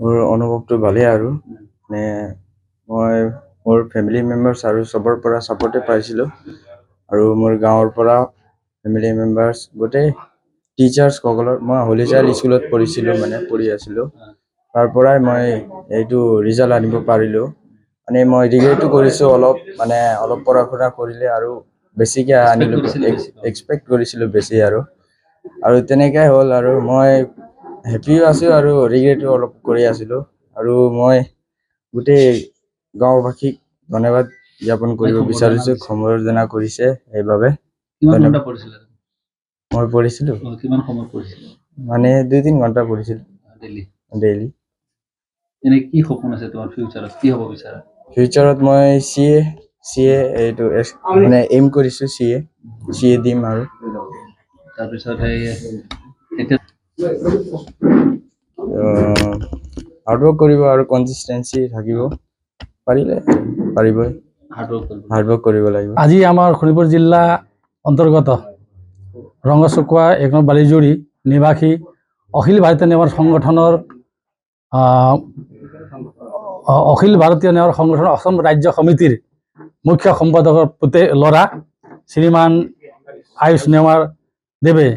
মোৰ অনুভৱটো ভালেই আৰু মানে মই মোৰ ফেমিলি মেম্বাৰ্ছ আৰু চবৰ পৰা ছাপৰ্টে পাইছিলোঁ আৰু মোৰ গাঁৱৰ পৰা ফেমিলি মেম্বাৰ্ছ গোটেই টিচাৰ্ছসকলৰ মই হলি চাইল্ড স্কুলত পঢ়ি আছিলোঁ তাৰ পৰাই মই এইটো ৰিজাল্ট আনিব পাৰিলোঁ মানে মই ৰিগ্ৰেটো কৰিছোঁ অলপ পঢ়া শুনা কৰিলে আৰু বেছিকৈ আনিলোঁ এক্সপেক্ট কৰিছিলোঁ বেছি আৰু তেনেকৈ হ'ল আৰু মই হেপ্পিও আছোঁ আৰু ৰিগ্ৰেটো অলপ কৰি আছিলোঁ আৰু মই গোটেই গাঁওবাসীক ধন্যবাদ জ্ঞাপন কৰিব বিচাৰিছোঁ সম্বৰ্ধনা কৰিছে সেইবাবে মই পঢ়িছিলোঁ মানে 2-3 ঘণ্টা পঢ়িছিলোঁ ডেইলি কি সপোন আছে তোমাৰ ফিউচাৰত কি হ'ব বিচাৰা ফিউচাৰত মই CA এইটো মানে এইম কৰিছোঁ CA দিম আৰু তাৰপিছত এতিয়া হাৰ্ডৱৰ্ক কৰিব আৰু কনচিষ্টেঞ্চি থাকিব পাৰিবই হাৰ্ডৱৰ্ক কৰিব লাগিব। আজি আমাৰ শোণিতপুৰ জিলা অন্তৰ্গত ৰঙচুকুৱা 1 নং বালিজুৰি নিবাসী অখিল ভাৰতীয় নেৱাৰ সংগঠনৰ অসম ৰাজ্য সমিতিৰ মুখ্য সম্পাদকৰ ল'ৰা শ্ৰীমান আয়ুষ নেৱাৰ দেৱে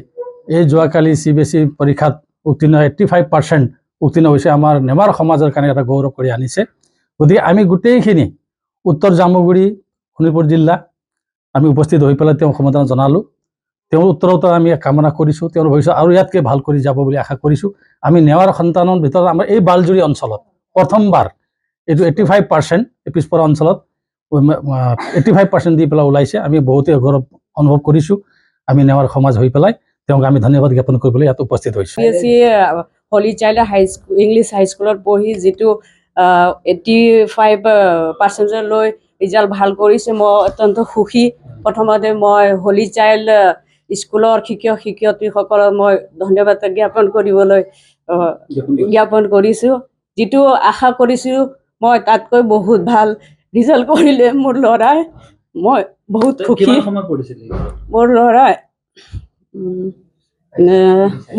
এই যোৱাকালি CBSE পৰীক্ষাত উত্তীৰ্ণ 85% উত্তীৰ্ণ হৈছে আমাৰ নেৱাৰ সমাজৰ কাৰণে এটা গৌৰৱ কৰি আনিছে। গতিকে আমি গোটেইখিনি উত্তৰ জামুগুৰি শোণিতপুৰ জিলা আমি উপস্থিত হৈ পেলাই তেওঁ সমৰ্থন জনালোঁ। তেওঁৰ উত্তৰোত্তৰ আমি কামনা কৰিছোঁ তেওঁৰ ভৱিষ্যত আৰু ইয়াতকৈ ভাল কৰি যাব বুলি আশা কৰিছোঁ। আমি নেৱাৰ সন্তানৰ ভিতৰত আমাৰ এই বালজুৰি অঞ্চলত প্ৰথমবাৰ এইটো 85% পিছপৰা অঞ্চলত 85% দি পেলাই ওলাইছে। আমি বহুতে গৌৰৱ অনুভৱ কৰিছোঁ। আমি নেৱাৰ সমাজ হৈ পেলাই তেওঁক আমি ধন্যবাদ জ্ঞাপন কৰিবলৈ ইয়াত উপস্থিত হৈছোঁ। হলি চাইল্ড ইংলিছ হাইস্কুলত পঢ়ি যিটো 85% লৈ ৰিজাল্ট ভাল কৰিছে মই অত্যন্ত সুখী। প্ৰথমতে মই হলি চাইল্ড স্কুলৰ শিক্ষক-শিক্ষয়িত্ৰীসকলক মই ধন্যবাদ জ্ঞাপন কৰিছোঁ। যিটো আশা কৰিছোঁ মই তাতকৈ বহুত ভাল ৰিজাল্ট কৰিলে মোৰ ল'ৰাই মই বহুত সুখী। মোৰ ল'ৰাই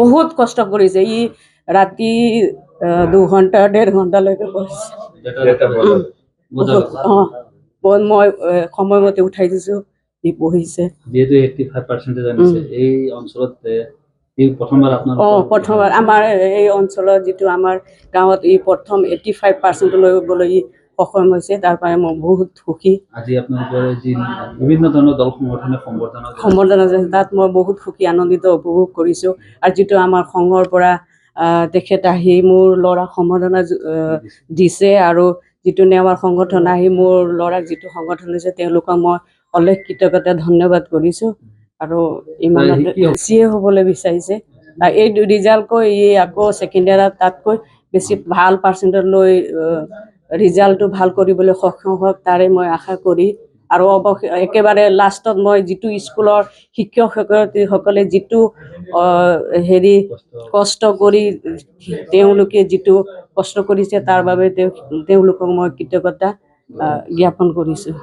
বহুত কষ্ট কৰিছে ই ৰাতি 2 ঘণ্টা 1.5 ঘণ্টালৈকে পঢ়িছে। মই সময়মতে উঠাই দিছোঁ ই পঢ়িছে। যেহেতু 85% আনিছে এই অঞ্চলত প্ৰথমবাৰ আমাৰ এই অঞ্চলত যিটো আমাৰ গাঁৱত ই প্ৰথম 85% লৈ গ'বলৈ ই সক্ষম হৈছে তাৰ কাৰণে মই বহুত সুখী। আজি আপোনালোকৰ বিভিন্ন ধৰণৰ দল সংগঠনে সম্বৰ্ধনা তাত মই বহুত সুখী আনন্দিত উপভোগ কৰিছোঁ আৰু যিটো আমাৰ সংঘৰ পৰা তেখেত আহি মোৰ ল'ৰাক সম্বৰ্ধনা দিছে আৰু যিটো নেৱাৰ সংগঠন আহি মোৰ ল'ৰাক যিটো সংগঠন দিছে তেওঁলোকক মই অলেখ কৃতজ্ঞতা ধন্যবাদ কৰিছোঁ আৰু ইমানতে CA হ'বলৈ বিচাৰিছে। এই ৰিজাল্টকৈ ই আকৌ ছেকেণ্ড ইয়াৰত তাতকৈ বেছি ভাল পাৰ্চেণ্টেজ লৈ ৰিজাল্টটো ভাল কৰিবলৈ সক্ষম হওক তাৰে মই আশা কৰি আৰু একেবাৰে লাষ্টত মই যিটো স্কুলৰ শিক্ষক-শিক্ষয়িত্ৰীসকলে যিটো কষ্ট কৰি তেওঁলোকে যিটো কষ্ট কৰিছে তাৰ বাবে তেওঁলোকক মই কৃতজ্ঞতা জ্ঞাপন কৰিছোঁ।